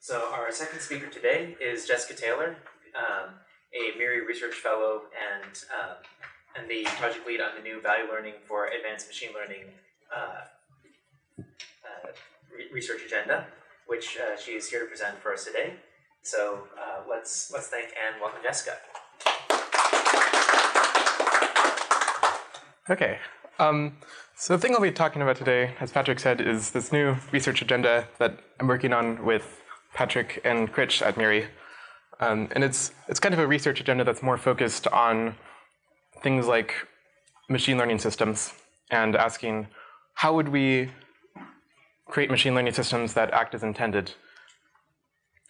So our second speaker today is Jessica Taylor, a MIRI research fellow and the project lead on the new value learning for advanced machine learning research agenda, which she is here to present for us today. So let's thank and welcome Jessica. Okay. So the thing I'll be talking about today, as Patrick said, is this new research agenda that I'm working on with Patrick and Critch at MIRI. And it's kind of a research agenda that's more focused on things like machine learning systems and asking how would we create machine learning systems that act as intended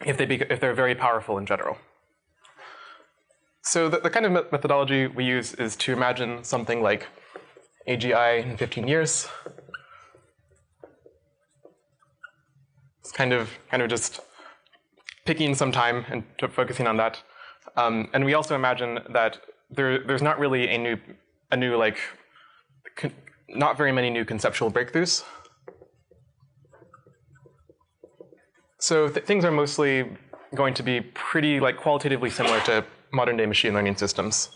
if they're very powerful in general. So the kind of methodology we use is to imagine something like AGI in 15 years. It's kind of just picking some time and focusing on that. And we also imagine that there's not really not very many new conceptual breakthroughs. So things are mostly going to be pretty qualitatively similar to modern day machine learning systems.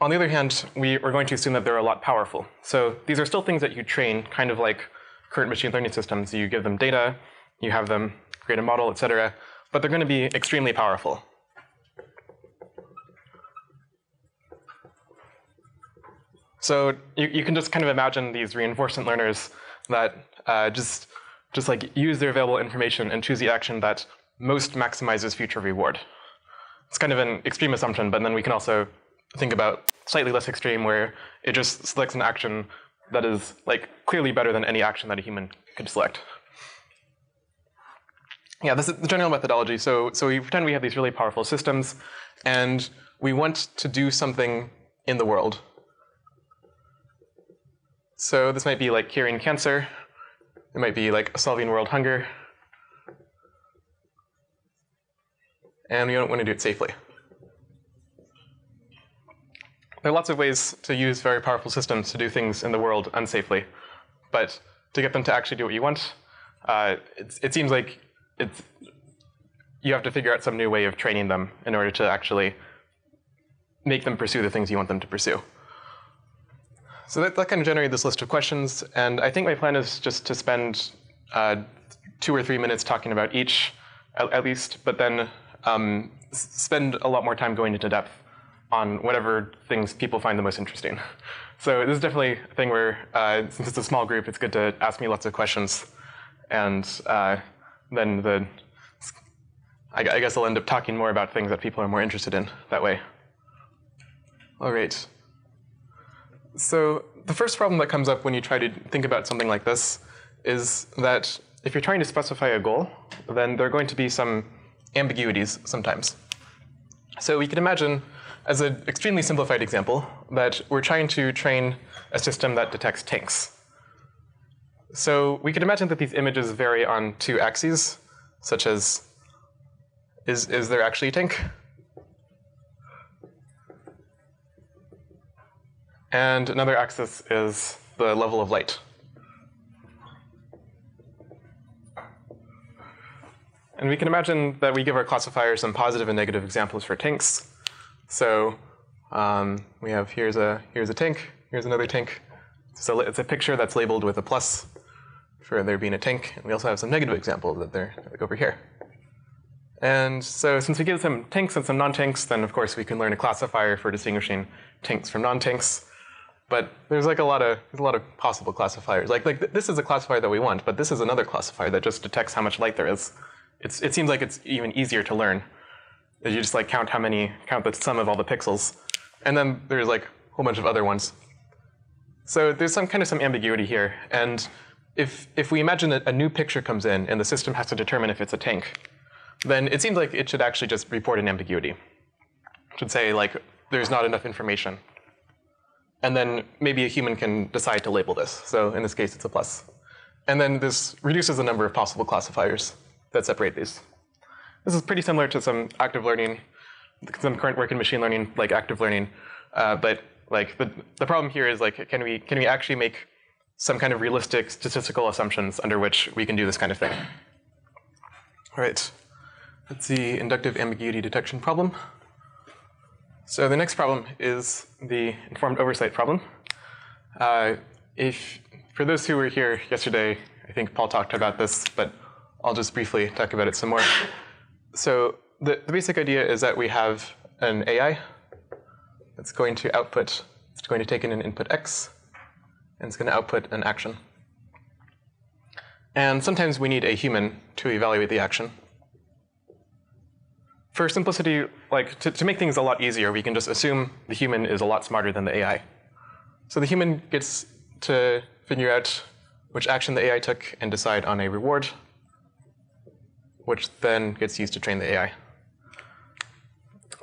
On the other hand, we're going to assume that they're a lot powerful. So these are still things that you train, kind of like current machine learning systems. You give them data, you have them create a model, etc. But they're going to be extremely powerful. So you can just kind of imagine these reinforcement learners that just use their available information and choose the action that most maximizes future reward. It's kind of an extreme assumption, but then we can also think about slightly less extreme, where it just selects an action that is clearly better than any action that a human could select. Yeah, this is the general methodology. So we pretend we have these really powerful systems, and we want to do something in the world. So this might be like curing cancer. It might be like solving world hunger. And we don't want to do it safely. There are lots of ways to use very powerful systems to do things in the world unsafely. But to get them to actually do what you want, it seems like you have to figure out some new way of training them in order to actually make them pursue the things you want them to pursue. So that kind of generated this list of questions. And I think my plan is just to spend 2 or 3 minutes talking about each, at least, but then spend a lot more time going into depth on whatever things people find the most interesting. So this is definitely a thing where, since it's a small group, it's good to ask me lots of questions. And then I guess I'll end up talking more about things that people are more interested in that way. All right. So the first problem that comes up when you try to think about something like this is that if you're trying to specify a goal, then there are going to be some ambiguities sometimes. So we can imagine, as an extremely simplified example, that we're trying to train a system that detects tanks. So we could imagine that these images vary on 2 axes, such as, is there actually a tank? And another axis is the level of light. And we can imagine that we give our classifier some positive and negative examples for tanks. So we have here's a tank, here's another tank. So it's a picture that's labeled with a plus for there being a tank. And we also have some negative examples that they're over here. And so since we give some tanks and some non-tanks, then of course we can learn a classifier for distinguishing tanks from non-tanks. But there's a lot of possible classifiers. This is a classifier that we want, but this is another classifier that just detects how much light there is. It seems like it's even easier to learn. You just count the sum of all the pixels. And then there's a whole bunch of other ones. So there's some ambiguity here. And if we imagine that a new picture comes in and the system has to determine if it's a tank, then it seems like it should actually just report an ambiguity. It should say there's not enough information. And then maybe a human can decide to label this. So in this case, it's a plus. And then this reduces the number of possible classifiers that separate these. This is pretty similar to some active learning, some current work in machine learning, like active learning. But the problem here is can we actually make some kind of realistic statistical assumptions under which we can do this kind of thing. All right, that's the inductive ambiguity detection problem. So the next problem is the informed oversight problem. For those who were here yesterday, I think Paul talked about this, but I'll just briefly talk about it some more. So the basic idea is that we have an AI that's going to output, it's going to take in an input X, and it's going to output an action. And sometimes we need a human to evaluate the action. For simplicity, like to make things a lot easier, we can just assume the human is a lot smarter than the AI. So the human gets to figure out which action the AI took and decide on a reward, which then gets used to train the AI.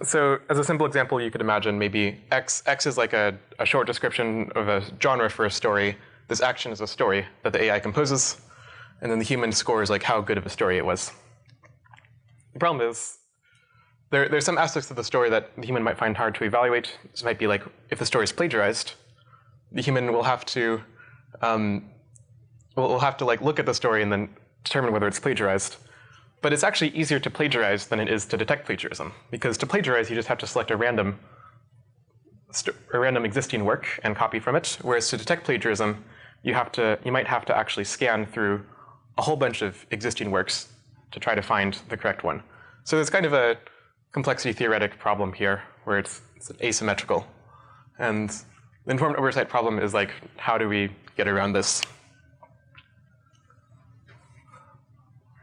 So as a simple example, you could imagine maybe X is like a short description of a genre for a story. This action is a story that the AI composes, and then the human scores like how good of a story it was. The problem is there's some aspects of the story that the human might find hard to evaluate. This might be like if the story is plagiarized, the human will have to like look at the story and then determine whether it's plagiarized. But it's actually easier to plagiarize than it is to detect plagiarism, because to plagiarize you just have to select a random existing work and copy from it, whereas to detect plagiarism you might have to actually scan through a whole bunch of existing works to try to find the correct one. So there's kind of a complexity theoretic problem here where it's asymmetrical. And the informed oversight problem is like, how do we get around this?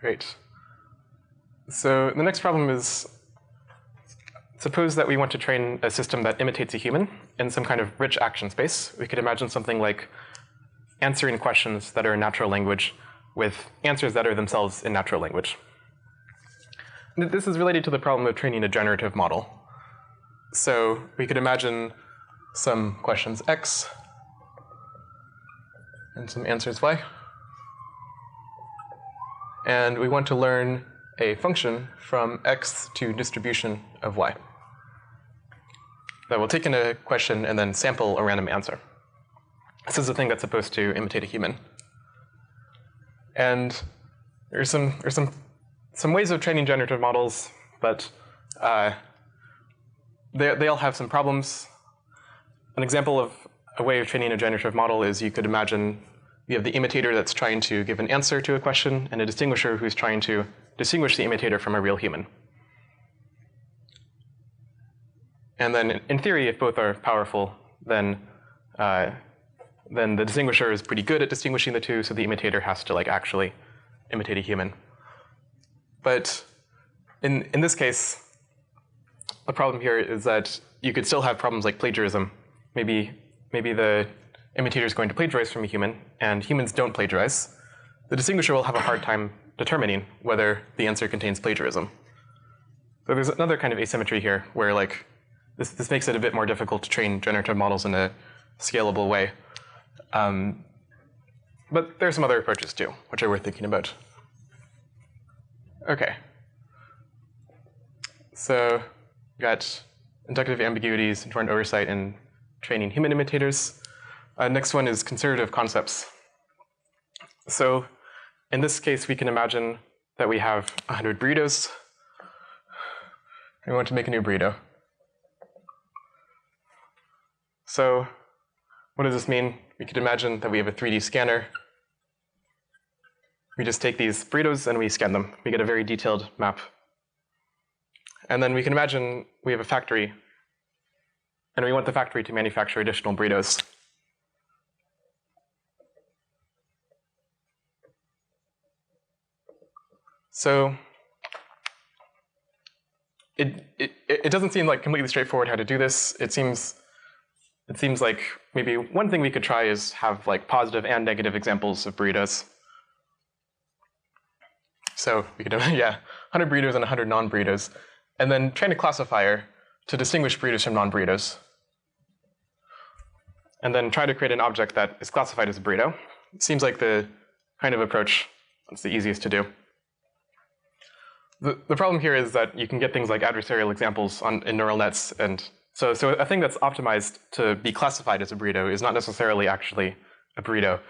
Great. So the next problem is, suppose that we want to train a system that imitates a human in some kind of rich action space. We could imagine something like answering questions that are in natural language with answers that are themselves in natural language. This is related to the problem of training a generative model. So we could imagine some questions X and some answers Y. And we want to learn a function from X to distribution of Y that will take in a question and then sample a random answer. This is a thing that's supposed to imitate a human. And there's some ways of training generative models, but they all have some problems. An example of a way of training a generative model is you could imagine you have the imitator that's trying to give an answer to a question and a distinguisher who's trying to distinguish the imitator from a real human. And then in theory, if both are powerful, then the distinguisher is pretty good at distinguishing the two, so the imitator has to like actually imitate a human. But in this case, the problem here is that you could still have problems like plagiarism. Maybe the imitator is going to plagiarize from a human, and humans don't plagiarize. The distinguisher will have a hard time determining whether the answer contains plagiarism. So there's another kind of asymmetry here, where like this makes it a bit more difficult to train generative models in a scalable way. But there are some other approaches too, which are worth thinking about. Okay. So we got inductive ambiguities, informed oversight, and training human imitators. Next one is conservative concepts. So in this case, we can imagine that we have 100 burritos. We want to make a new burrito. So what does this mean? We could imagine that we have a 3D scanner. We just take these burritos and we scan them. We get a very detailed map. And then we can imagine we have a factory, and we want the factory to manufacture additional burritos. So it doesn't seem like completely straightforward how to do this. It seems like maybe one thing we could try is have like positive and negative examples of burritos. So we could have 100 burritos and 100 non-burritos, and then train a classifier to distinguish burritos from non-burritos. And then try to create an object that is classified as a burrito. It seems like the kind of approach that's the easiest to do. The problem here is that you can get things like adversarial examples in neural nets, and so a thing that's optimized to be classified as a burrito is not necessarily actually a burrito.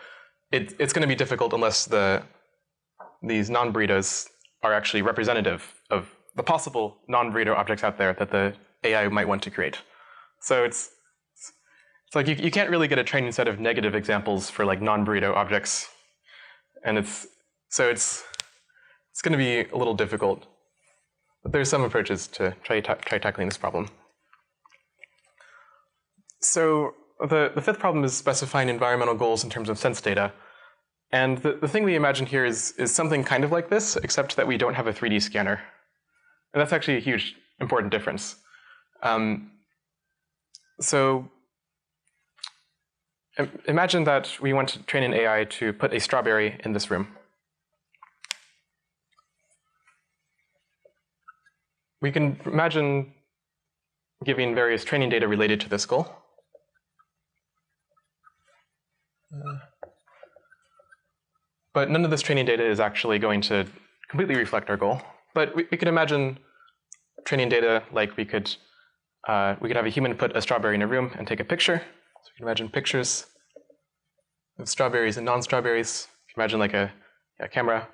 it's going to be difficult unless these non-burritos are actually representative of the possible non-burrito objects out there that the AI might want to create. So it's like you can't really get a training set of negative examples for like non-burrito objects, and it's going to be a little difficult. But there's some approaches to try tackling this problem. So the fifth problem is specifying environmental goals in terms of sense data. And the thing we imagine here is something kind of like this, except that we don't have a 3D scanner. And that's actually a huge, important difference. So imagine that we want to train an AI to put a strawberry in this room. We can imagine giving various training data related to this goal. But none of this training data is actually going to completely reflect our goal. But we could imagine training data like we could have a human put a strawberry in a room and take a picture. So we can imagine pictures of strawberries and non-strawberries. You can imagine like a camera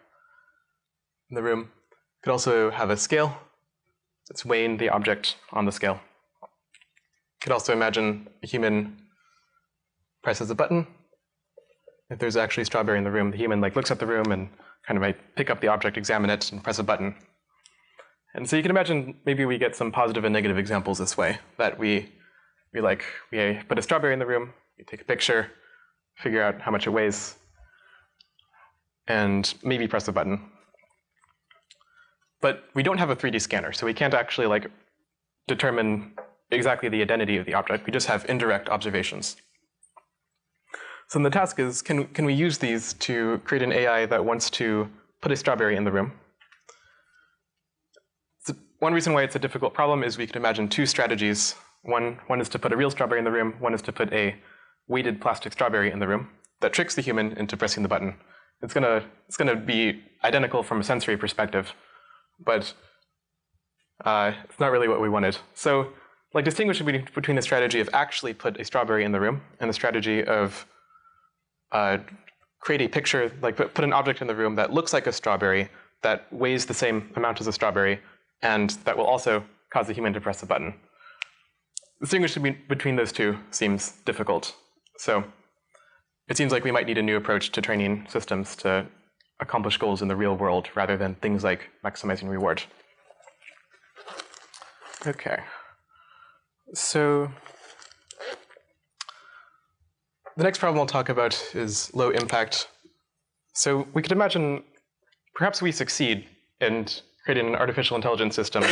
in the room. You could also have a scale that's weighing the object on the scale. You could also imagine a human presses a button. If there's actually a strawberry in the room, the human looks at the room and kind of might pick up the object, examine it, and press a button. And so you can imagine maybe we get some positive and negative examples this way, that we put a strawberry in the room, we take a picture, figure out how much it weighs, and maybe press a button. But we don't have a 3D scanner, so we can't actually determine exactly the identity of the object. We just have indirect observations. So then the task is, can we use these to create an AI that wants to put a strawberry in the room? So one reason why it's a difficult problem is we could imagine two strategies. One is to put a real strawberry in the room. One is to put a weighted plastic strawberry in the room that tricks the human into pressing the button. It's gonna be identical from a sensory perspective, but it's not really what we wanted. So distinguish between the strategy of actually put a strawberry in the room and the strategy of create a picture, put an object in the room that looks like a strawberry, that weighs the same amount as a strawberry, and that will also cause the human to press a button. Distinguishing between those two seems difficult. So it seems like we might need a new approach to training systems to accomplish goals in the real world rather than things like maximizing reward. Okay. So the next problem I'll talk about is low impact. So we could imagine perhaps we succeed in creating an artificial intelligence system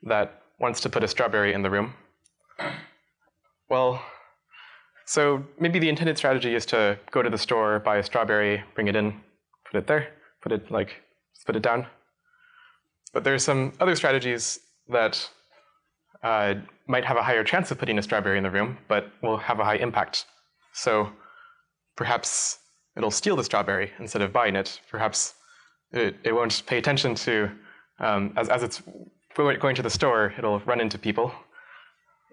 that wants to put a strawberry in the room. Well, so maybe the intended strategy is to go to the store, buy a strawberry, bring it in, put it there, put it down. But there's some other strategies that might have a higher chance of putting a strawberry in the room, but will have a high impact. So perhaps it'll steal the strawberry instead of buying it. Perhaps it won't pay attention to, as it's going to the store, it'll run into people.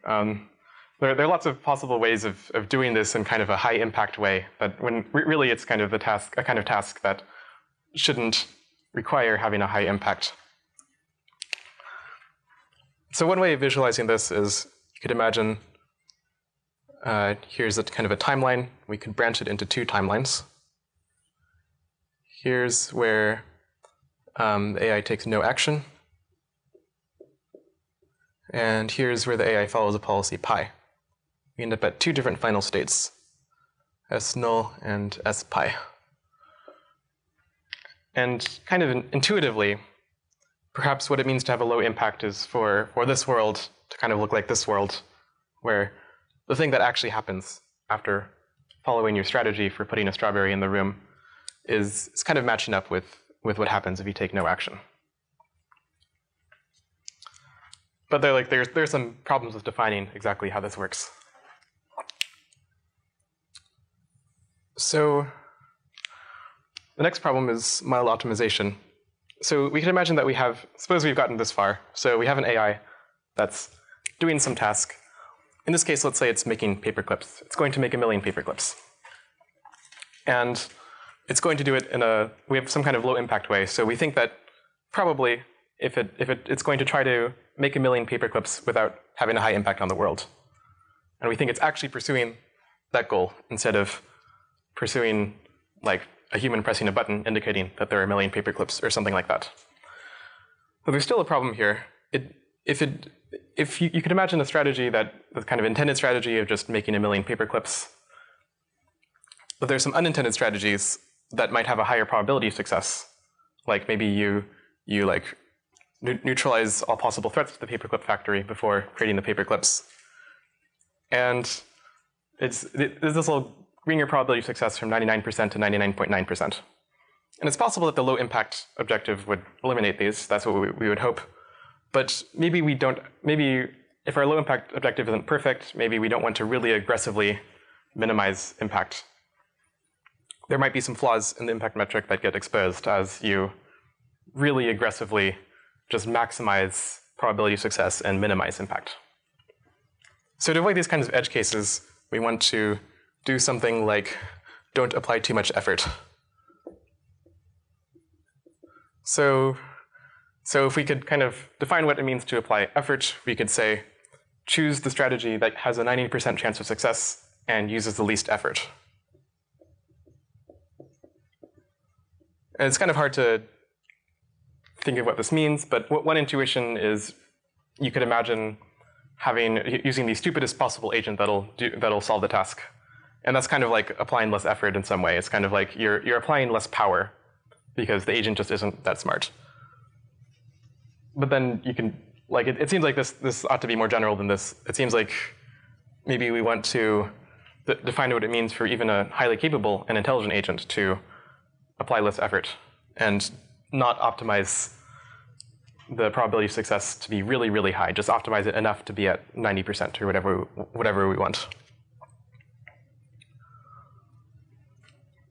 There are lots of possible ways of doing this in kind of a high impact way, but when really it's kind of a kind of task that shouldn't require having a high impact. So one way of visualizing this is you could imagine here's a kind of a timeline. We could branch it into two timelines. Here's where the AI takes no action. And here's where the AI follows a policy pi. We end up at two different final states, S null and S pi. And kind of intuitively, perhaps what it means to have a low impact is for this world to kind of look like this world, where the thing that actually happens after following your strategy for putting a strawberry in the room is kind of matching up with what happens if you take no action. But there's some problems with defining exactly how this works. So the next problem is mild optimization. So we can imagine that suppose we've gotten this far. So we have an AI that's doing some task. In this case, let's say it's making paper clips. It's going to make 1 million paper clips. And it's going to do it we have some kind of low impact way. So we think that probably if it's going to try to make 1 million paperclips without having a high impact on the world. And we think it's actually pursuing that goal instead of pursuing like a human pressing a button indicating that there are 1 million paperclips or something like that. But there's still a problem here. If you could imagine a strategy the kind of intended strategy of just making 1 million paperclips, but there's some unintended strategies that might have a higher probability of success. Like maybe you like neutralize all possible threats to the paperclip factory before creating the paperclips. And there's this will bring your probability of success from 99% to 99.9%. And it's possible that the low impact objective would eliminate these. That's what we would hope. But maybe we don't, maybe if our low impact objective isn't perfect, maybe we don't want to really aggressively minimize impact. There might be some flaws in the impact metric that get exposed as you really aggressively just maximize probability of success and minimize impact. So to avoid these kinds of edge cases, we want to do something like don't apply too much effort. So if we could kind of define what it means to apply effort, we could say choose the strategy that has a 90% chance of success and uses the least effort. And it's kind of hard to think of what this means, but one intuition is you could imagine using the stupidest possible agent that'll solve the task. And that's kind of like applying less effort in some way. It's kind of like you're applying less power because the agent just isn't that smart. But then you can, like, it seems like this ought to be more general than this. It seems like maybe we want to define what it means for even a highly capable and intelligent agent to apply less effort and not optimize the probability of success to be really, really high. Just optimize it enough to be at 90% or whatever we want.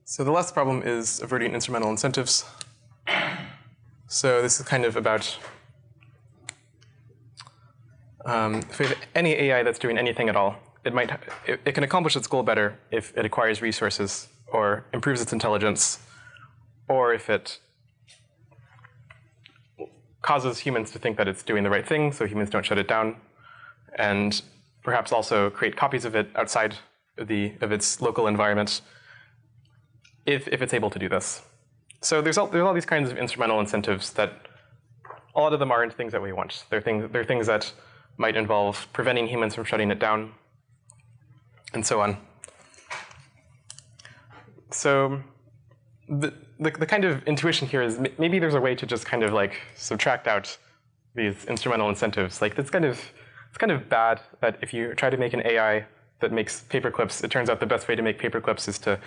So the last problem is averting instrumental incentives. So this is kind of about if we have any AI that's doing anything at all, it can accomplish its goal better if it acquires resources or improves its intelligence, or if it causes humans to think that it's doing the right thing, so humans don't shut it down, and perhaps also create copies of it outside of its local environment, if it's able to do this. So there's all these kinds of instrumental incentives that a lot of them aren't things that we want. They're things that might involve preventing humans from shutting it down, and so on. So the kind of intuition here is maybe there's a way to just kind of like subtract out these instrumental incentives. Like it's kind of bad that if you try to make an AI that makes paperclips, it turns out the best way to make paperclips is to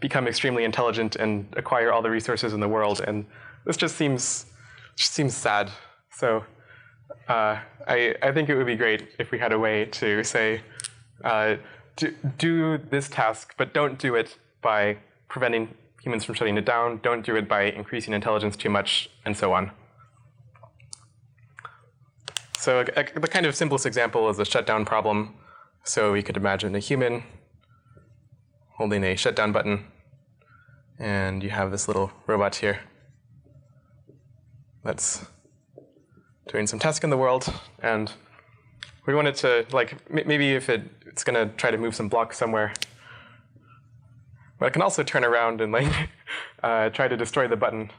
become extremely intelligent and acquire all the resources in the world. And this just seems sad. So I think it would be great if we had a way to say, do this task, but don't do it by preventing humans from shutting it down, don't do it by increasing intelligence too much, and so on. So the kind of simplest example is a shutdown problem. So we could imagine a human holding a shutdown button, and you have this little robot here that's doing some task in the world, and we want it to, like, maybe if it's going to try to move some blocks somewhere, but it can also turn around and like try to destroy the button.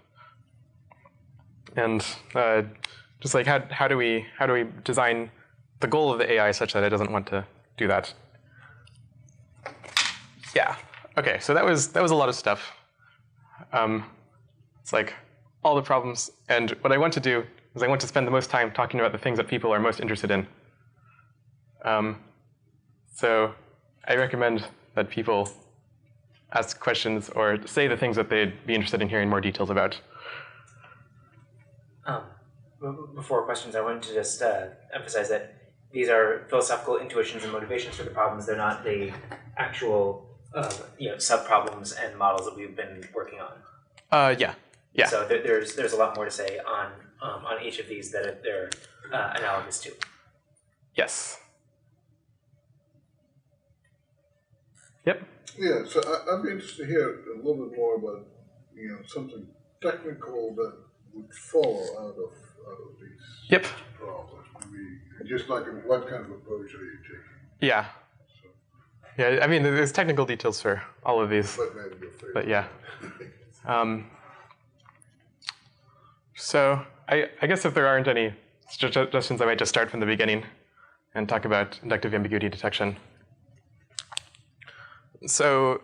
And just like how do we design the goal of the AI such that it doesn't want to do that? Yeah. Okay. So that was a lot of stuff. It's like all the problems. And what I want to do is I want to spend the most time talking about the things that people are most interested in. So I recommend that people ask questions or say the things that they'd be interested in hearing more details about. Before questions, I wanted to just emphasize that these are philosophical intuitions and motivations for the problems. They're not the actual sub-problems and models that we've been working on. Yeah. So there's a lot more to say on each of these that they're analogous to. Yes. Yep. Yeah, so I'd be interested to hear a little bit more about, something technical that would follow out of these Yep. problems. Maybe just like what kind of approach are you taking? Yeah. So, Yeah, I mean, there's technical details for all of these. but maybe your favorite. But yeah. So I guess if there aren't any suggestions, I might just start from the beginning and talk about inductive ambiguity detection. So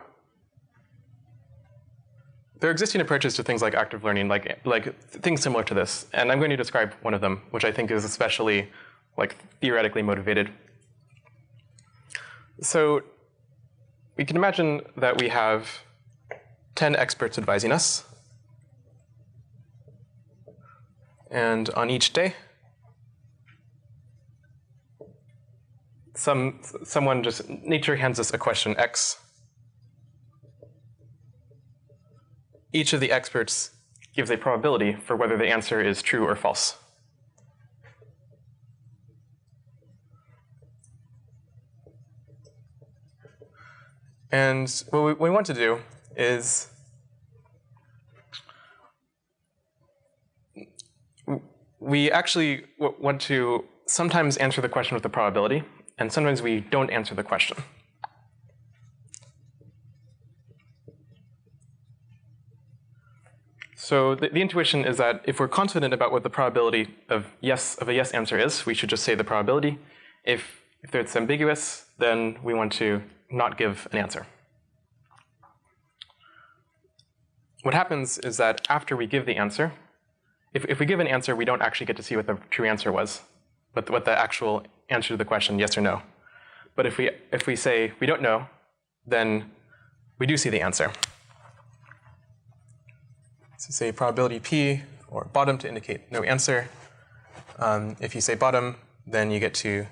there are existing approaches to things like active learning, like things similar to this, and I'm going to describe one of them, which I think is especially theoretically motivated. So we can imagine that we have 10 experts advising us, and on each day, nature hands us a question X. Each of the experts gives a probability for whether the answer is true or false. And what we want to do is we actually want to sometimes answer the question with a probability, and sometimes we don't answer the question. So the intuition is that if we're confident about what the probability of a yes answer is, we should just say the probability. If it's ambiguous, then we want to not give an answer. What happens is that after we give the answer, if we give an answer, we don't actually get to see what the true answer was, what the actual answer to the question, yes or no. But if we say we don't know, then we do see the answer. So say probability P or bottom to indicate no answer. If you say bottom, then you get to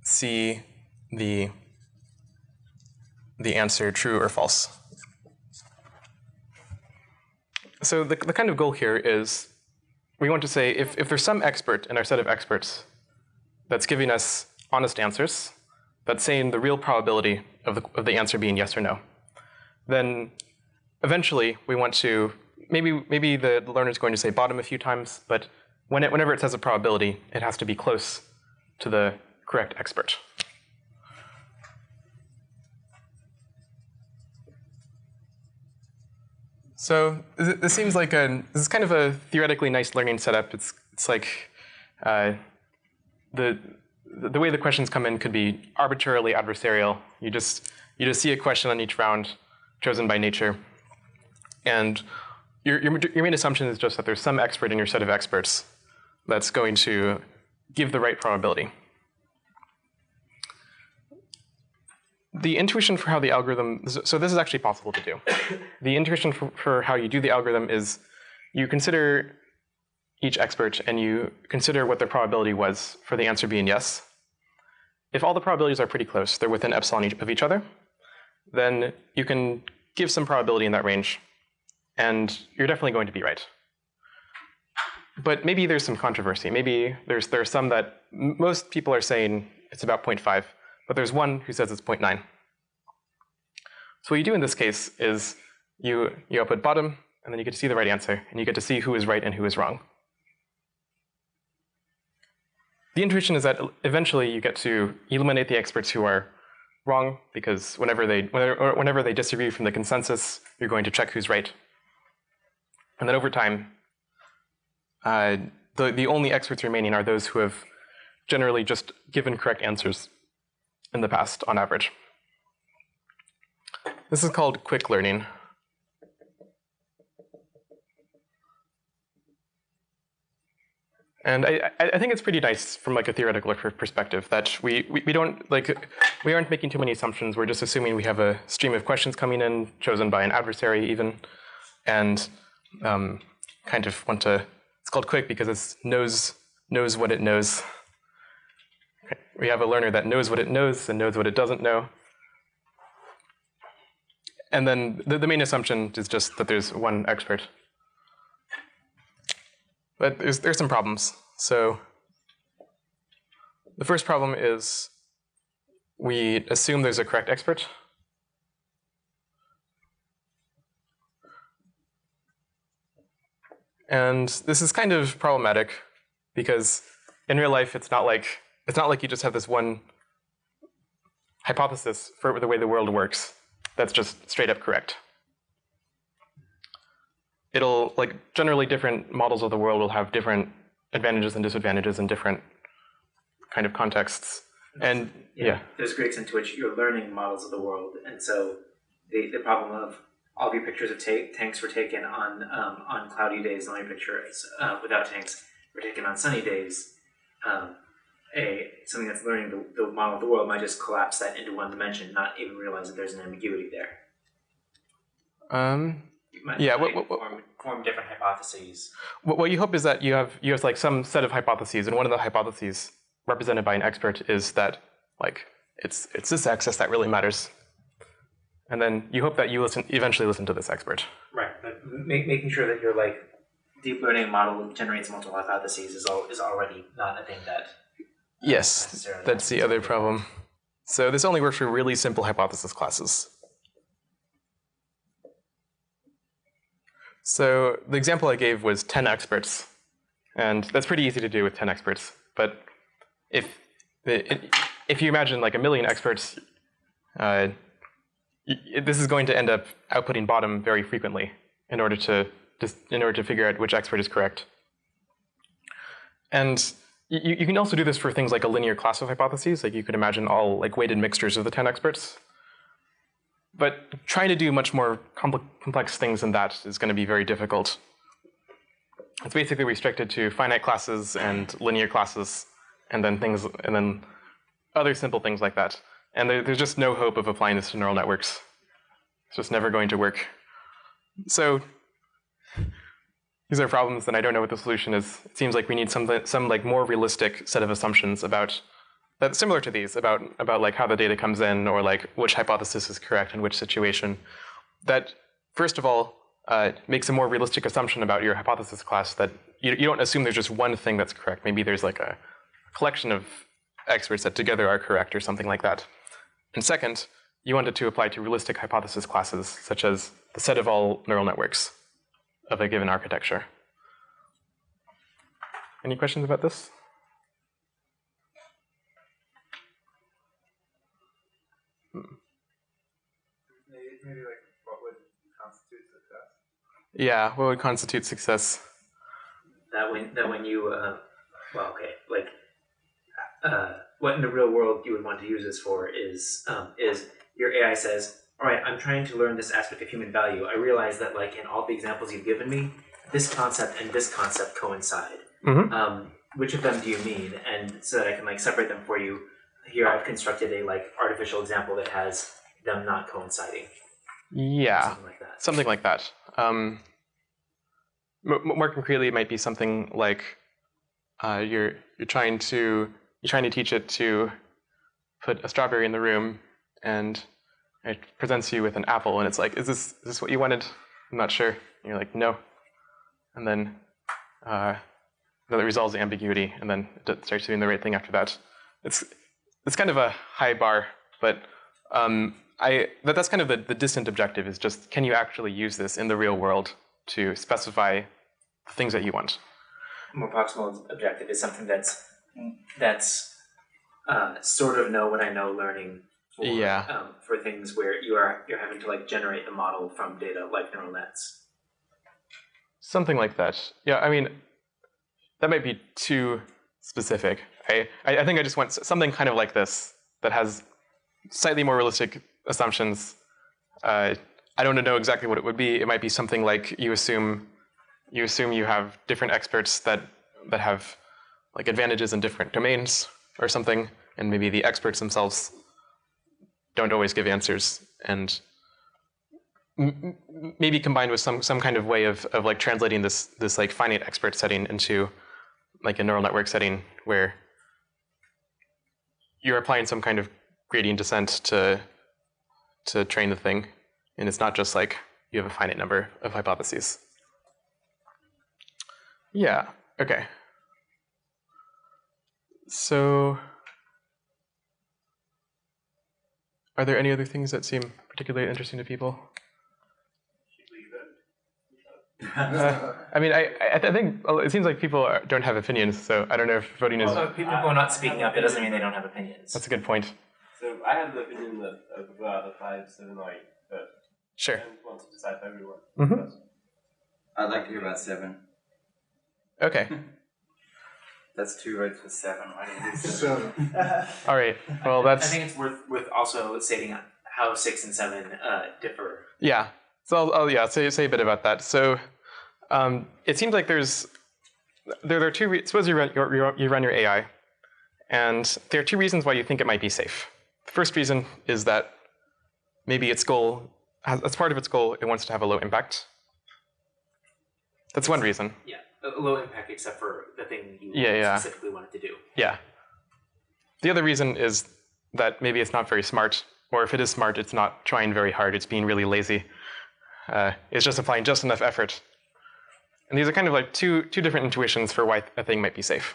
see the answer true or false. So the kind of goal here is we want to say if there's some expert in our set of experts that's giving us honest answers, that's saying the real probability of the answer being yes or no, then eventually we want to, maybe the learner is going to say bottom a few times, but whenever it says a probability, it has to be close to the correct expert. So this seems like this is kind of a theoretically nice learning setup. It's like the way the questions come in could be arbitrarily adversarial. You just see a question on each round chosen by nature, and your main assumption is just that there's some expert in your set of experts that's going to give the right probability. The intuition for how the algorithm, so this is actually possible to do. The intuition for how you do the algorithm is you consider each expert and you consider what their probability was for the answer being yes. If all the probabilities are pretty close, they're within epsilon of each other, then you can give some probability in that range, and you're definitely going to be right. But maybe there's some controversy. Maybe there's some that most people are saying it's about 0.5, but there's one who says it's 0.9. So what you do in this case is you output bottom, and then you get to see the right answer, and you get to see who is right and who is wrong. The intuition is that eventually you get to eliminate the experts who are wrong, because whenever they disagree from the consensus, you're going to check who's right. And then over time, the only experts remaining are those who have generally just given correct answers in the past, on average. This is called quick learning. And I think it's pretty nice from like a theoretical perspective that we aren't making too many assumptions. We're just assuming we have a stream of questions coming in, chosen by an adversary even, and kind of want to. It's called quick because it knows what it knows. We have a learner that knows what it knows and knows what it doesn't know. And then the main assumption is just that there's one expert. But there's some problems. So the first problem is we assume there's a correct expert, And this is kind of problematic because in real life, it's not like you just have this one hypothesis for the way the world works that's just straight up correct. It'll, like, generally different models of the world will have different advantages and disadvantages in different kind of contexts. And yeah. There's great extent to which you're learning models of the world, and so the problem of all of your pictures of tanks were taken on cloudy days, and all your pictures without tanks were taken on sunny days. Something that's learning the model of the world might just collapse that into one dimension, not even realize that there's an ambiguity there. You might form different hypotheses. What you hope is that you have like some set of hypotheses, and one of the hypotheses represented by an expert is that, like, it's this axis that really matters. And then you hope that you eventually listen to this expert. Right, but making sure that your, like, deep learning model generates multiple hypotheses is already not a thing that. Yes, that's the other problem. So this only works for really simple hypothesis classes. So the example I gave was 10 experts, and that's pretty easy to do with 10 experts. But if you imagine like 1 million experts, this is going to end up outputting bottom very frequently in order to figure out which expert is correct. And you can also do this for things like a linear class of hypotheses. Like, you could imagine all, like, weighted mixtures of the 10 experts. But trying to do much more complex things than that is going to be very difficult. It's basically restricted to finite classes and linear classes, and then other simple things like that. And there's just no hope of applying this to neural networks. It's just never going to work. So these are problems that I don't know what the solution is. It seems like we need some like more realistic set of assumptions about that's similar to these, about like how the data comes in, or like which hypothesis is correct in which situation. That, first of all, makes a more realistic assumption about your hypothesis class, that you don't assume there's just one thing that's correct. Maybe there's like a collection of experts that together are correct or something like that. And second, you want it to apply to realistic hypothesis classes, such as the set of all neural networks of a given architecture. Any questions about this? Maybe like, what would constitute success? Yeah, what would constitute success? That when you, what in the real world you would want to use this for is your AI says, all right, I'm trying to learn this aspect of human value. I realize that, like, in all the examples you've given me, this concept and this concept coincide. Mm-hmm. Which of them do you mean? And so that I can, like, separate them for you. Here I've constructed a, like, artificial example that has them not coinciding. Yeah, something like that. More concretely, it might be something like you're trying to teach it to put a strawberry in the room, and it presents you with an apple, and it's like, is this what you wanted? I'm not sure. And you're like, no. And then it resolves the ambiguity, and then it starts doing the right thing after that. It's kind of a high bar, but that's kind of the distant objective, is just, can you actually use this in the real world to specify the things that you want? A more proximal objective is something that's sort of know what I know learning for things where you're having to, like, generate the model from data like neural nets. Something like that. Yeah, I mean, that might be too specific. I think I just want something kind of like this that has slightly more realistic assumptions. I don't know exactly what it would be. It might be something like you assume you have different experts that have, like, advantages in different domains or something, and maybe the experts themselves don't always give answers, and maybe combined with some kind of way of like translating this like finite expert setting into, like, a neural network setting where you're applying some kind of gradient descent to train the thing, and it's not just like you have a finite number of hypotheses. Yeah, okay. So, are there any other things that seem particularly interesting to people? I mean, I think it seems like people don't have opinions, so I don't know if voting is. Well, people are not speaking up. It doesn't mean they don't have opinions. That's a good point. So I have the opinion that I would go out of 5, 7, or 8, but Sure. I don't want to decide for everyone. Mhm. I'd like to hear about 7. Okay. That's 2 votes for 7. Why do you do 7? So, All right. Well, I that's think it's worth also stating how 6 and 7 differ. yeah. So I'll say a bit about that. So it seems like there are two. Suppose you run your AI, and there are 2 reasons why you think it might be safe. The first reason is that maybe its goal, as part of its goal, it wants to have a low impact. That's one reason. Yeah, a low impact except for the thing you specifically wanted to do. Yeah. The other reason is that maybe it's not very smart, or if it is smart, it's not trying very hard. It's being really lazy. It's just applying just enough effort. And these are kind of like two different intuitions for why a thing might be safe.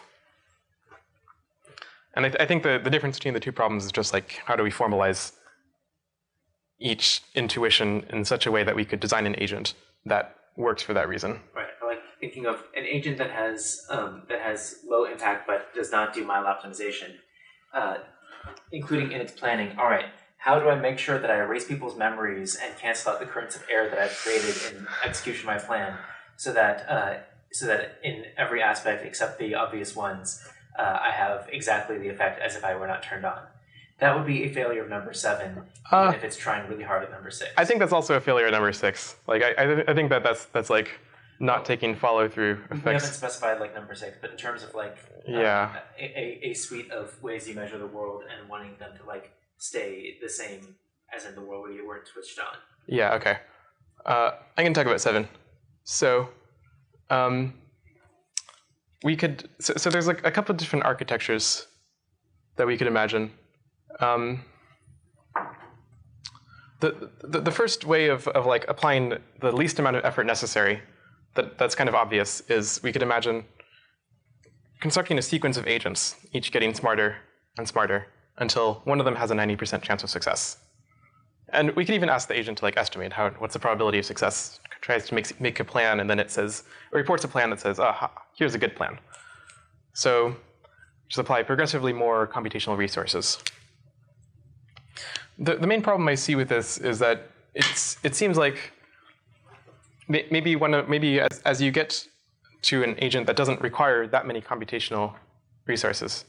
And I think the difference between the 2 problems is just like, how do we formalize each intuition in such a way that we could design an agent that works for that reason. Right. I like thinking of an agent that has low impact but does not do mile optimization, including in its planning. All right. How do I make sure that I erase people's memories and cancel out the currents of error that I've created in execution of my plan, so that in every aspect except the obvious ones, I have exactly the effect as if I were not turned on. That would be a failure of number 7, even if it's trying really hard at number 6. I think that's also a failure at number 6. Like I think that's like not taking follow through effects. We haven't specified like number 6, but in terms of like a suite of ways you measure the world and wanting them to like stay the same as in the world where you weren't switched on. Yeah. Okay. I can talk about 7. So. We could so there's like a couple of different architectures that we could imagine. The first way of like applying the least amount of effort necessary, that's kind of obvious, is we could imagine constructing a sequence of agents, each getting smarter and smarter until one of them has a 90% chance of success. And we could even ask the agent to like estimate what's the probability of success. Tries to make a plan, and then it reports a plan that says, here's a good plan. So just apply progressively more computational resources. The main problem I see with this is that it seems like maybe as you get to an agent that doesn't require that many computational resources,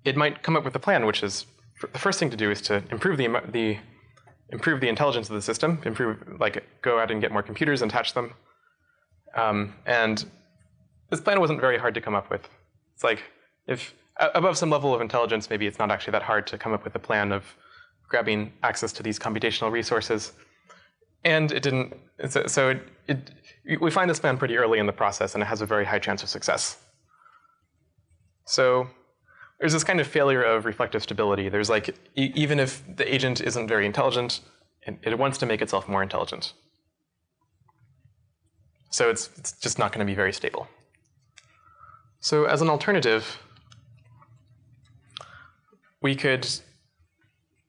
it might come up with a plan, which is the first thing to do is to improve the intelligence of the system, go out and get more computers and attach them. And this plan wasn't very hard to come up with. It's like, if above some level of intelligence, maybe it's not actually that hard to come up with a plan of grabbing access to these computational resources. And it didn't, we find this plan pretty early in the process, and it has a very high chance of success. So there's this kind of failure of reflective stability. There's like, even if the agent isn't very intelligent, it wants to make itself more intelligent. So it's just not going to be very stable. So as an alternative, we could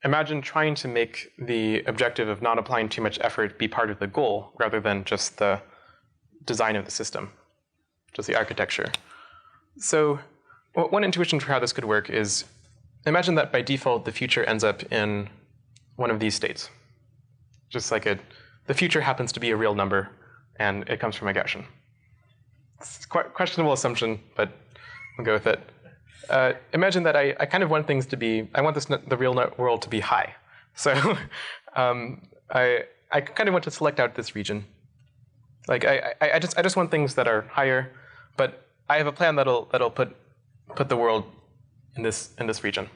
imagine trying to make the objective of not applying too much effort be part of the goal rather than just the design of the system, just the architecture. So one intuition for how this could work is, imagine that by default the future ends up in one of these states. Just like the future happens to be a real number, and it comes from a Gaussian. It's quite a questionable assumption, but we'll go with it. Imagine that I kind of want things to be, I want the real world to be high. So I kind of want to select out this region. Like I just want things that are higher, but I have a plan that'll put the world in this region.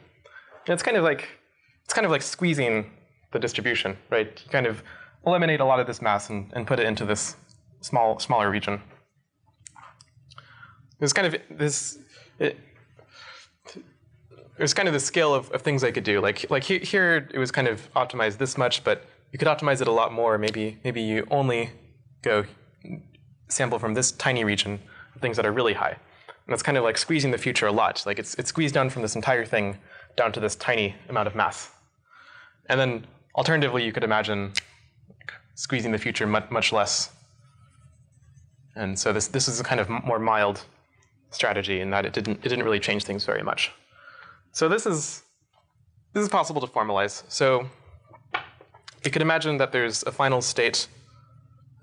And it's kind of like squeezing the distribution, right? You kind of eliminate a lot of this mass and put it into this smaller region. There's kind of this. There's kind of the scale of things I could do. Like here it was kind of optimized this much, but you could optimize it a lot more. Maybe you only go sample from this tiny region of things that are really high. And it's kind of like squeezing the future a lot. Like it's squeezed down from this entire thing down to this tiny amount of mass. And then alternatively, you could imagine squeezing the future much less And so this is a kind of more mild strategy in that it didn't really change things very much. So this is possible to formalize. So you can imagine that there's a final state.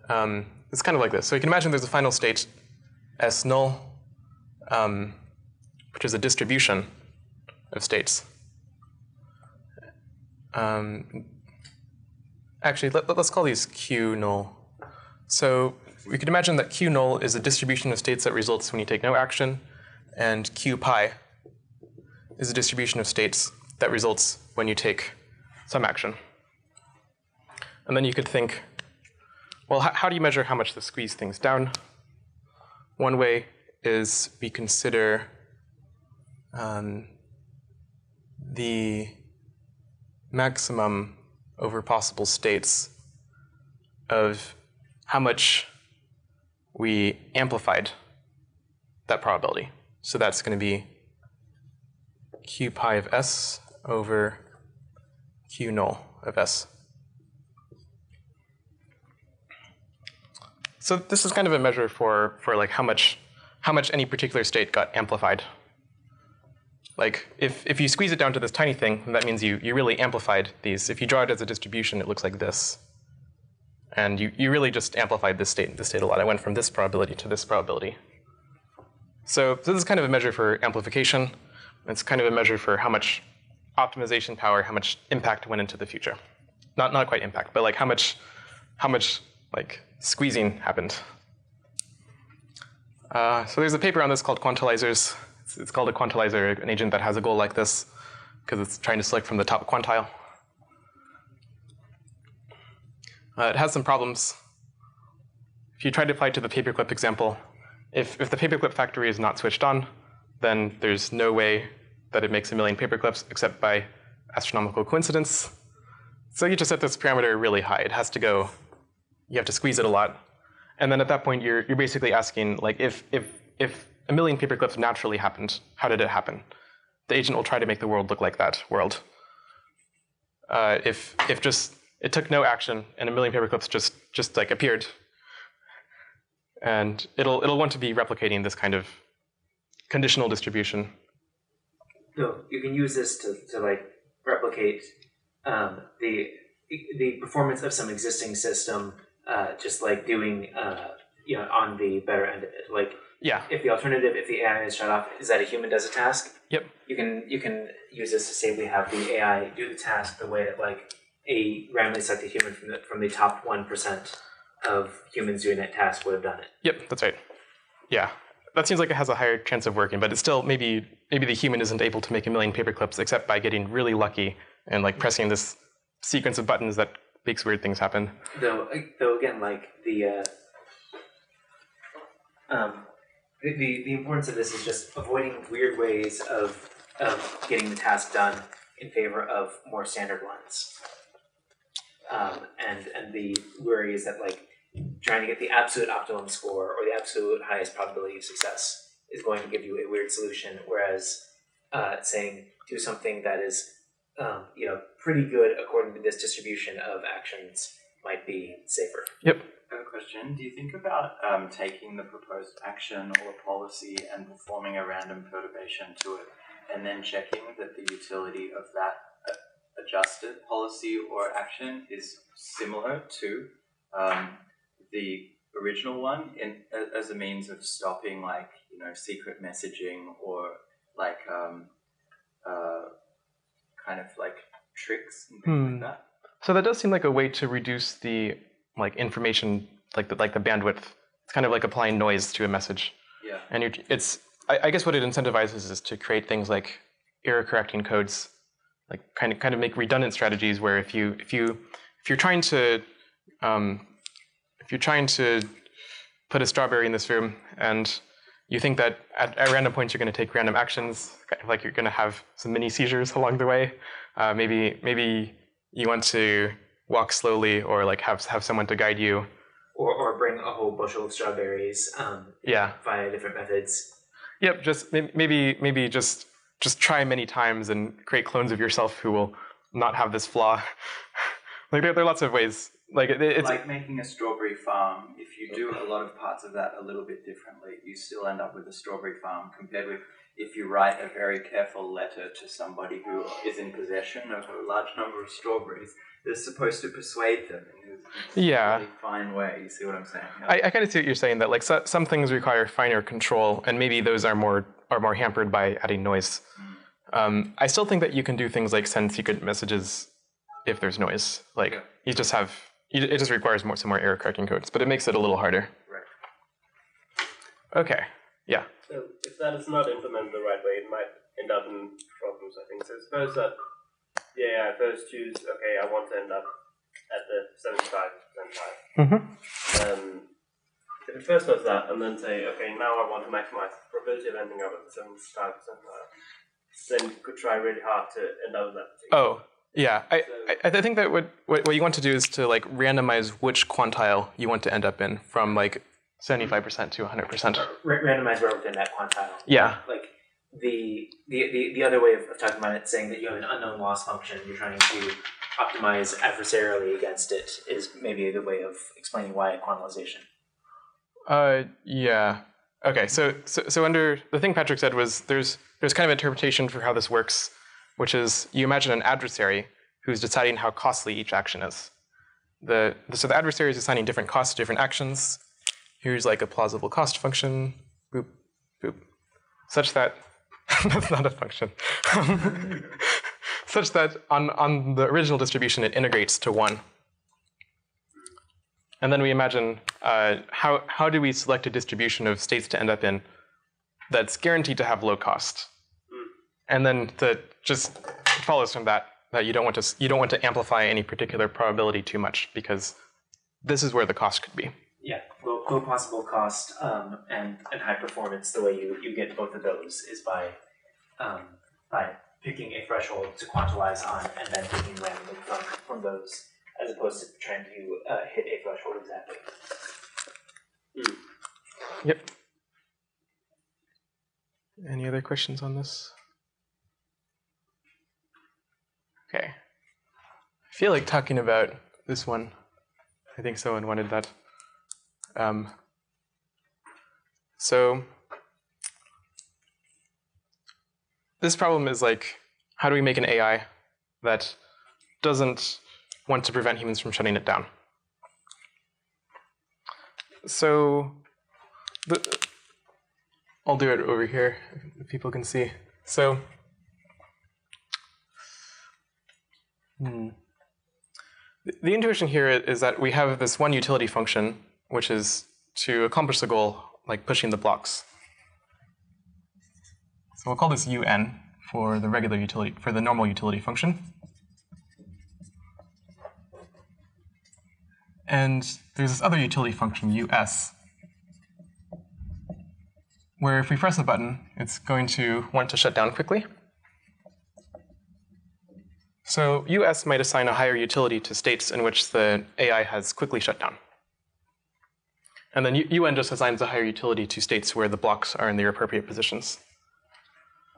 It's kind of like this. So you can imagine there's a final state S null, which is a distribution of states. Actually, let's call these Q null. So we could imagine that Q null is a distribution of states that results when you take no action, and Q pi is a distribution of states that results when you take some action. And then you could think, well, how do you measure how much this squeeze things down? One way is we consider the maximum over possible states of how much we amplified that probability. So that's going to be Q pi of S over Q null of S. So this is kind of a measure for like how much any particular state got amplified. Like if you squeeze it down to this tiny thing, that means you really amplified these. If you draw it as a distribution, it looks like this. And you really just amplified this state a lot. I went from this probability to this probability. So this is kind of a measure for amplification. It's kind of a measure for how much optimization power, how much impact went into the future. Not quite impact, but like how much like squeezing happened. So there's a paper on this called quantizers. It's called a quantizer, an agent that has a goal like this, because it's trying to select from the top quantile. It has some problems. If you try to apply it to the paperclip example, if the paperclip factory is not switched on, then there's no way that it makes 1 million paperclips except by astronomical coincidence. So you just set this parameter really high. It has to go, you have to squeeze it a lot. And then at that point, you're basically asking, like, if 1 million paperclips naturally happened, how did it happen? The agent will try to make the world look like that world. If just it took no action and 1 million paperclips just like appeared, and it'll want to be replicating this kind of conditional distribution. No, you can use this to like replicate the performance of some existing system, just like doing on the better end of it. Like if the alternative, if the AI is shut off, is that a human does a task? Yep. You can use this to safely have the AI do the task the way that like a randomly selected human from the top 1% of humans doing that task would have done it. Yep, that's right. Yeah, that seems like it has a higher chance of working, but it's still maybe the human isn't able to make 1 million paperclips except by getting really lucky and like pressing this sequence of buttons that makes weird things happen. Though again, like the importance of this is just avoiding weird ways of getting the task done in favor of more standard ones. And the worry is that like trying to get the absolute optimum score or the absolute highest probability of success is going to give you a weird solution, whereas saying do something that is pretty good according to this distribution of actions might be safer. Yep. I have a question. Do you think about taking the proposed action or policy and performing a random perturbation to it, and then checking that the utility of that adjusted policy or action is similar to the original one as a means of stopping like secret messaging or like kind of like tricks and things like that? So that does seem like a way to reduce the like information, like the bandwidth. It's kind of like applying noise to a message. Yeah. And I guess what it incentivizes is to create things like error correcting codes, like kind of make redundant strategies where if you're trying to put a strawberry in this room and you think that at random points you're going to take random actions, kind of like you're going to have some mini seizures along the way. Maybe you want to walk slowly or like have someone to guide you. Or bring a whole bushel of strawberries via different methods. Yep, just maybe just try many times and create clones of yourself who will not have this flaw. Like there are lots of ways. Like it's like making a strawberry farm. If you do a lot of parts of that a little bit differently, you still end up with a strawberry farm compared with if you write a very careful letter to somebody who is in possession of a large number of strawberries. They're supposed to persuade them in a really fine way. You see what I'm saying? Yeah. I kind of see what you're saying, that like some things require finer control, and maybe those are more hampered by adding noise. I still think that you can do things like send secret messages if there's noise. Like it just requires some more error correcting codes, but it makes it a little harder. Right. Okay. Yeah. So if that is not implemented the right way, it might end up in problems, I think. So suppose that the AI first choose, okay, I want to end up at the 75% high. If it first does that and then say, okay, now I want to maximize the probability of ending up at the 75% high, then you could try really hard to end up at that. Oh, yeah. I think that what you want to do is to like randomize which quantile you want to end up in from like 75% to 100%. Randomize where within that quantile. Yeah. Like the other way of talking about it, saying that you have an unknown loss function, you're trying to optimize adversarially against it, is maybe a good way of explaining why quantization. Yeah. Okay. So under the thing Patrick said was there's kind of interpretation for how this works, which is you imagine an adversary who's deciding how costly each action is. So the adversary is assigning different costs to different actions. Here's like a plausible cost function, boop, boop, such that that's not a function. Such that on the original distribution it integrates to 1. And then we imagine how do we select a distribution of states to end up in that's guaranteed to have low cost. And then it follows from that you don't want to amplify any particular probability too much, because this is where the cost could be. Yeah, low possible cost and high performance. The way you get both of those is by picking a threshold to quantize on, and then picking randomly from those, as opposed to trying to hit a threshold exactly. Yep. Any other questions on this? Okay. I feel like talking about this one. I think someone wanted that. So this problem is like, how do we make an AI that doesn't want to prevent humans from shutting it down? So I'll do it over here if people can see. So the intuition here is that we have this one utility function, which is to accomplish the goal, like pushing the blocks. So we'll call this UN for the regular utility, for the normal utility function. And there's this other utility function, US, where if we press a button, it's going to want to shut down quickly. So US might assign a higher utility to states in which the AI has quickly shut down. And then UN just assigns a higher utility to states where the blocks are in their appropriate positions.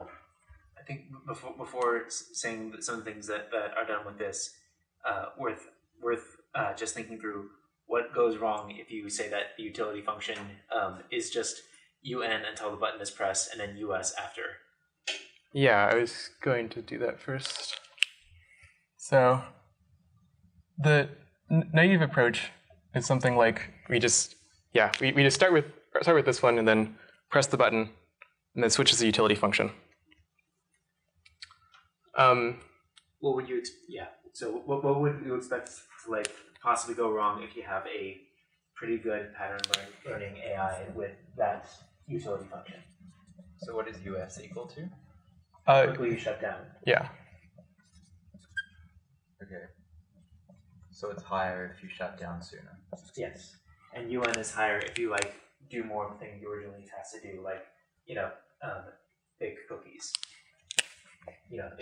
I think before saying some of the things that are done with this, worth just thinking through what goes wrong if you say that the utility function is just UN until the button is pressed and then US after. Yeah, I was going to do that first. So the naive approach is something like we just start with this one and then press the button and then switches the utility function. What would you So what would you expect to like possibly go wrong if you have a pretty good pattern learning AI with that utility function? So what is US equal to? Quickly shut down. Yeah. Okay. So it's higher if you shut down sooner. Yes. And UN is higher if you like do more of the thing you originally tasked to do, like, bake cookies.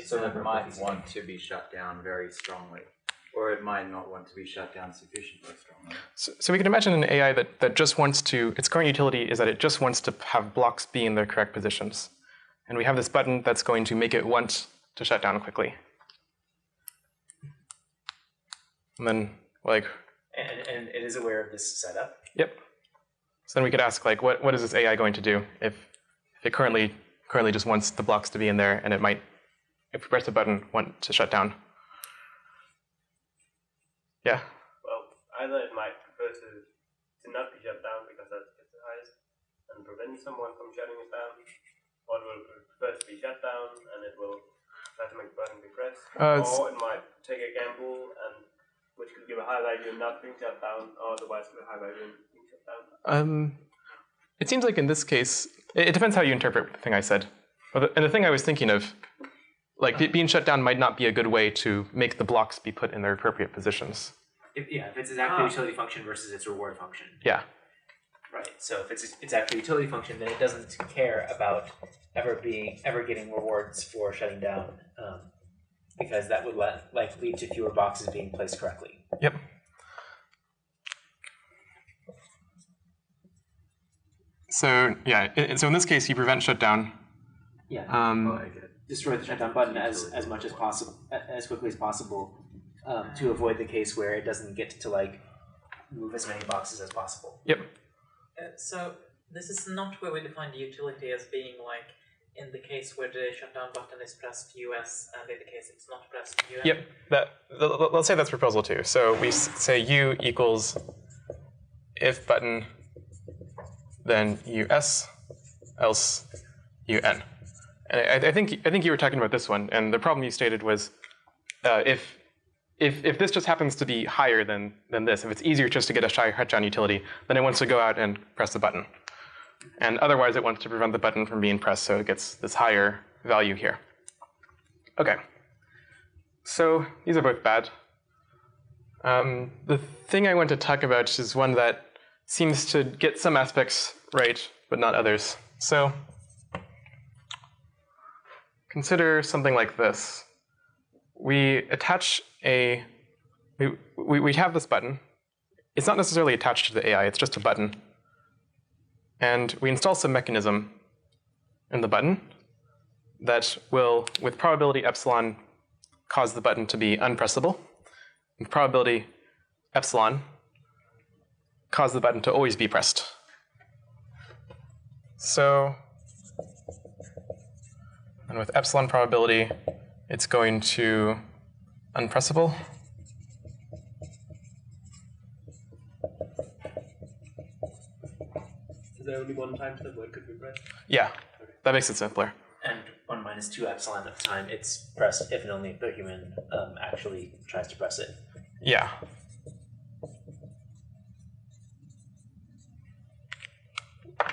So it might want to be shut down very strongly, or it might not want to be shut down sufficiently strongly. So we can imagine an AI that just wants to, its current utility is that it just wants to have blocks be in their correct positions. And we have this button that's going to make it want to shut down quickly. And then, like... And it is aware of this setup? Yep. So then we could ask, like, what is this AI going to do if it currently just wants the blocks to be in there, and it might, if we press a button, want to shut down? Yeah. Well, either it might prefer to not be shut down because that's the highest and prevent someone from shutting it down, or it will prefer to be shut down and it will try to make the button be pressed, or it might take a gamble and which could give a high value of not being shut down, or otherwise give a high value of being shut down. It seems like in this case, it depends how you interpret the thing I said. And the thing I was thinking of, like being shut down might not be a good way to make the blocks be put in their appropriate positions. If it's exactly a utility function versus its reward function. Yeah. Right. So if it's actually a utility function, then it doesn't care about ever getting rewards for shutting down, because that would lead to fewer boxes being placed correctly. Yep. So yeah, so in this case, you prevent shutdown. Yeah. Destroy the shutdown button as much as possible, as quickly as possible, to avoid the case where it doesn't get to move as many boxes as possible. Yep. So this is not where we define the utility as being like in the case where the shutdown button is pressed US and in the case it's not pressed UN. Yep. Let's say that's proposal 2. So we say U equals if button, then US, else UN. And I think you were talking about this one, and the problem you stated was if this just happens to be higher than this, if it's easier just to get a shutdown utility, then it wants to go out and press the button. And otherwise it wants to prevent the button from being pressed, so it gets this higher value here. Okay. So these are both bad. The thing I want to talk about is one that seems to get some aspects right, but not others. So consider something like this. We attach we have this button. It's not necessarily attached to the AI, it's just a button. And we install some mechanism in the button that will, with probability epsilon, cause the button to be unpressable. With probability epsilon, cause the button to always be pressed. So, and with epsilon probability, it's going to unpressable. Is there only one time that word could be pressed? Yeah, that makes it simpler. And 1 minus 2 epsilon of the time it's pressed if and only if the human actually tries to press it. Yeah.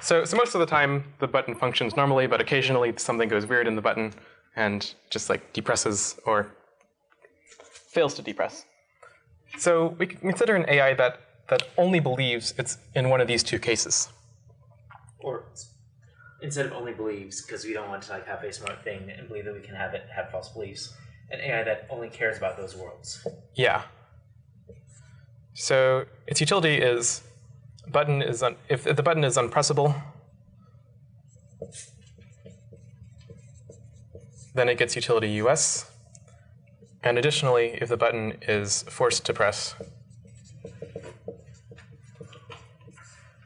So most of the time the button functions normally, but occasionally something goes weird in the button and just depresses or fails to depress. So we can consider an AI that only believes it's in one of these two cases. Or instead of only believes, because we don't want to have a smart thing and believe that we can have false beliefs, an AI that only cares about those worlds. Yeah. So its utility is if the button is unpressable, then it gets utility US. And additionally, if the button is forced to press,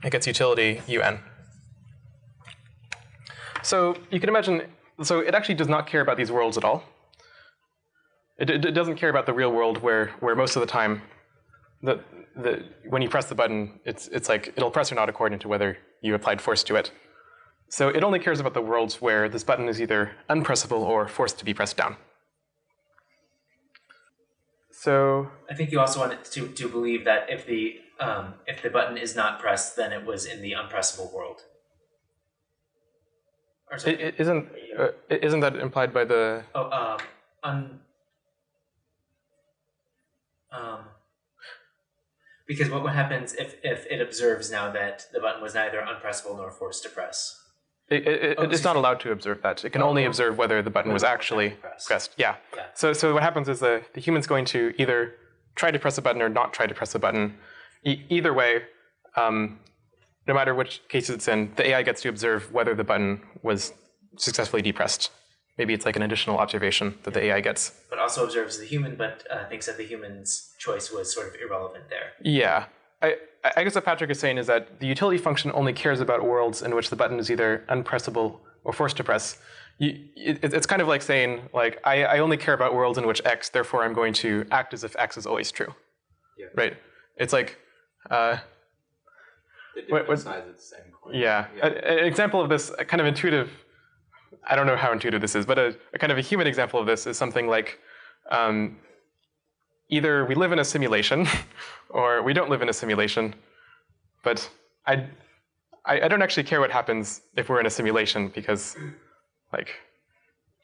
it gets utility UN. So you can imagine, so it actually does not care about these worlds at all. It doesn't care about the real world where most of the time, when you press the button, it's like it'll press or not according to whether you applied force to it. So it only cares about the worlds where this button is either unpressable or forced to be pressed down. So I think you also want it to believe that if the button is not pressed, then it was in the unpressable world. Or isn't that implied by the? Because what happens if it observes now that the button was neither unpressable nor forced to press? It's not allowed to observe that. It can only observe whether the button was actually pressed. Yeah. So what happens is the human's going to either try to press a button or not try to press a button. Either way, no matter which case it's in, the AI gets to observe whether the button was successfully depressed. Maybe it's like an additional observation that the AI gets. But also observes the human, but thinks that the human's choice was sort of irrelevant there. Yeah. I guess what Patrick is saying is that the utility function only cares about worlds in which the button is either unpressable or forced to press. It's kind of like saying, like, I only care about worlds in which X, therefore I'm going to act as if X is always true. Yeah. Right? It's like, The different sides of the same coin. yeah. An example of this, a kind of intuitive, I don't know how intuitive this is, but a kind of a human example of this is something like, either we live in a simulation or we don't live in a simulation, but I don't actually care what happens if we're in a simulation because, like,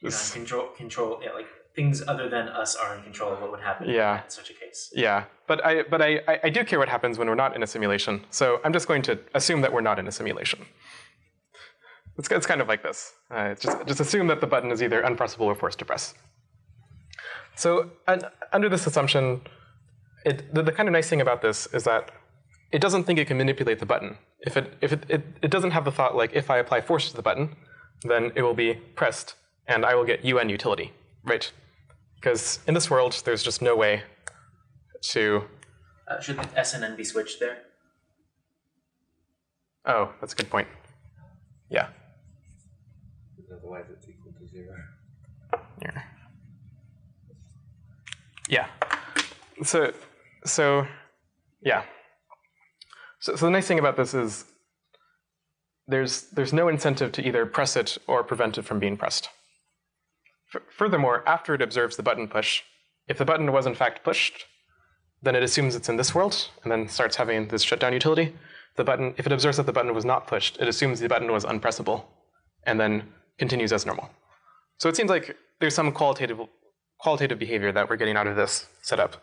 this, control. Yeah, like things other than us are in control of what would happen in such a case. Yeah, but I do care what happens when we're not in a simulation. So I'm just going to assume that we're not in a simulation. It's kind of like this. Just assume that the button is either unpressable or forced to press. So under this assumption, the kind of nice thing about this is that it doesn't think it can manipulate the button. If it doesn't have the thought like, if I apply force to the button, then it will be pressed and I will get UN utility, right? Because in this world, there's just no way to... Should the S and N be switched there? Oh, that's a good point. Yeah. Otherwise it's equal to 0. Yeah. Yeah. So yeah. So the nice thing about this is there's no incentive to either press it or prevent it from being pressed. Furthermore, after it observes the button push, if the button was in fact pushed, then it assumes it's in this world and then starts having this shutdown utility. The button, if it observes that the button was not pushed, it assumes the button was unpressable and then continues as normal. So it seems like there's some qualitative behavior that we're getting out of this setup.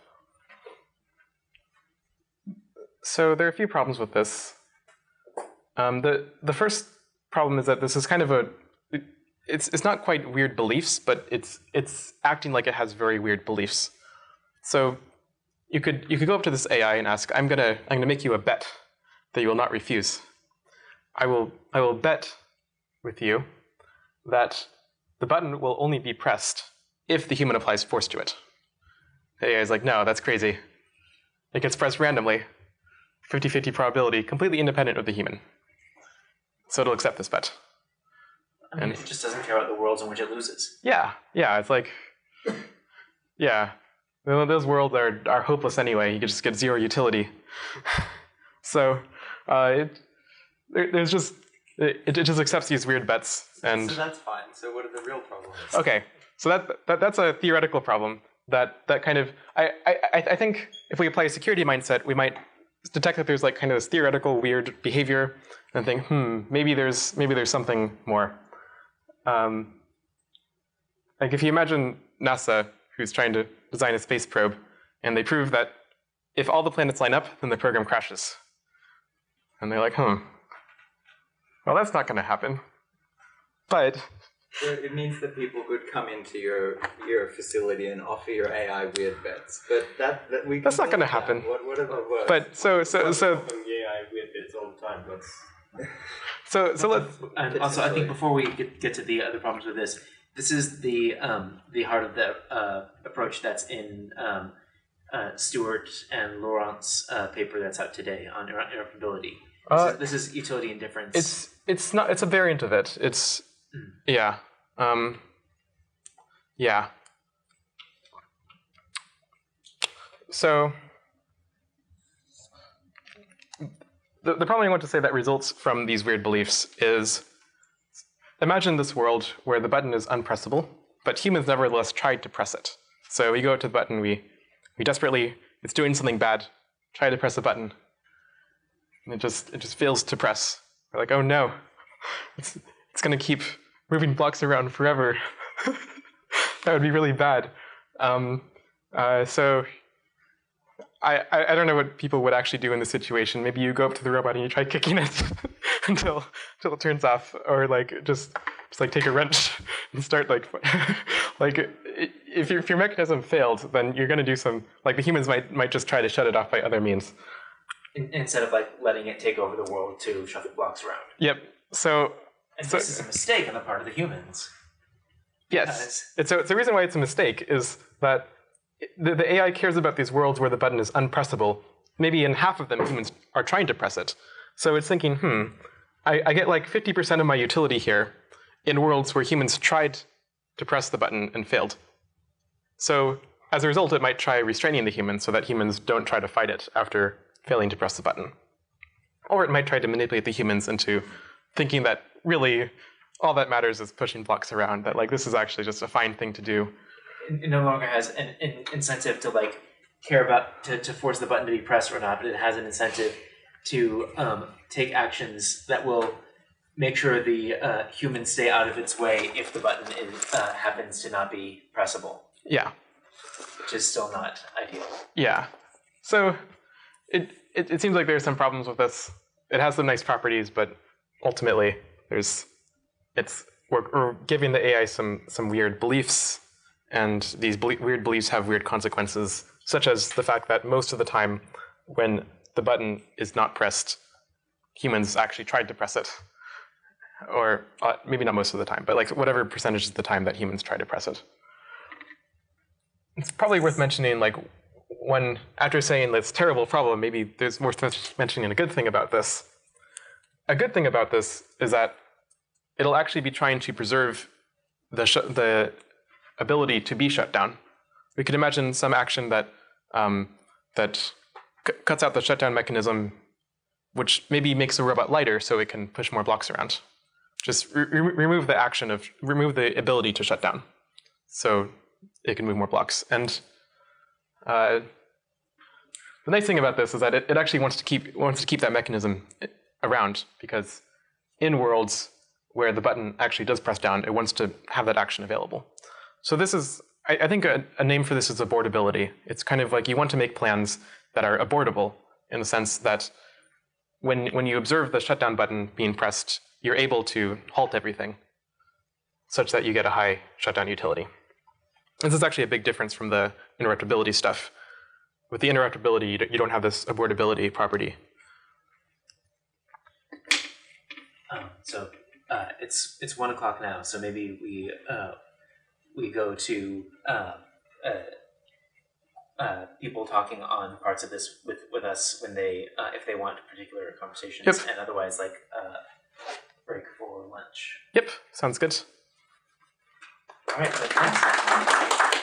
So there are a few problems with this. The first problem is that this is kind of it's not quite weird beliefs, but it's acting like it has very weird beliefs. So you could go up to this AI and ask, I'm gonna make you a bet that you will not refuse. I will bet with you that the button will only be pressed if the human applies force to it. The AI is like, no, that's crazy. It gets pressed randomly, 50-50 probability, completely independent of the human. So it'll accept this bet. I mean, it just doesn't care about the worlds in which it loses. Yeah, it's like, yeah. Those worlds are hopeless anyway. You could just get 0 utility. So it just accepts these weird bets. And so that's fine. So what are the real problems? Okay, so that's a theoretical problem that kind of I think if we apply a security mindset, we might detect that there's like kind of this theoretical weird behavior and think, maybe there's something more. Like if you imagine NASA, who's trying to design a space probe, and they prove that if all the planets line up, then the program crashes. And they're like, well, that's not going to happen. But So it means that people could come into your facility and offer your AI weird bets, but that's not going to happen. What are the words? But so AI weird bits all the time, but so let's. And also, I think before we get to the other problems with this, this is the heart of the approach that's in Stewart and Laurent's paper that's out today on interoperability. This is utility indifference. It's not. It's a variant of it. It's yeah. Yeah. So the problem I want to say that results from these weird beliefs is, imagine this world where the button is unpressable, but humans nevertheless tried to press it. So we go up to the button, we desperately, it's doing something bad, try to press a button, and it just fails to press. We're like, oh no, it's going to keep moving blocks around forever. That would be really bad. So I don't know what people would actually do in this situation. Maybe you go up to the robot and you try kicking it until it turns off, or like just like take a wrench and start like if your mechanism failed, then you're going to do some, like the humans might just try to shut it off by other means. Instead of like letting it take over the world to shuffle blocks around. Yep. So this is a mistake on the part of the humans. Yes. So the reason why it's a mistake is that the AI cares about these worlds where the button is unpressable. Maybe in half of them, humans are trying to press it. So it's thinking, I get like 50% of my utility here in worlds where humans tried to press the button and failed. So as a result, it might try restraining the humans so that humans don't try to fight it after failing to press the button. Or it might try to manipulate the humans into thinking that really all that matters is pushing blocks around, that like this is actually just a fine thing to do. It no longer has an incentive to like care about to force the button to be pressed or not, but it has an incentive to take actions that will make sure the humans stay out of its way if the button happens to not be pressable. Yeah. Which is still not ideal. Yeah. So it seems like there's some problems with this. It has some nice properties, but ultimately we're giving the AI some weird beliefs, and these weird beliefs have weird consequences, such as the fact that most of the time when the button is not pressed, humans actually tried to press it. Or maybe not most of the time, but like whatever percentage of the time that humans try to press it. It's probably worth mentioning, like, after saying this terrible problem, maybe there's worth mentioning a good thing about this. A good thing about this is that it'll actually be trying to preserve the ability to be shut down. We could imagine some action that cuts out the shutdown mechanism, which maybe makes the robot lighter so it can push more blocks around. Just remove the ability to shut down, so it can move more blocks. And the nice thing about this is that it actually wants to keep that mechanism around, because in worlds where the button actually does press down, it wants to have that action available. So this is, I think a name for this is abortability. It's kind of like you want to make plans that are abortable in the sense that when you observe the shutdown button being pressed, you're able to halt everything such that you get a high shutdown utility. This is actually a big difference from the interruptibility stuff. With the interruptibility, you don't have this abortability property. So it's 1 o'clock now. So maybe we go to people talking on parts of this with us when they if they want particular conversations. Yep. And otherwise like break for lunch. Yep, sounds good. All right, thanks.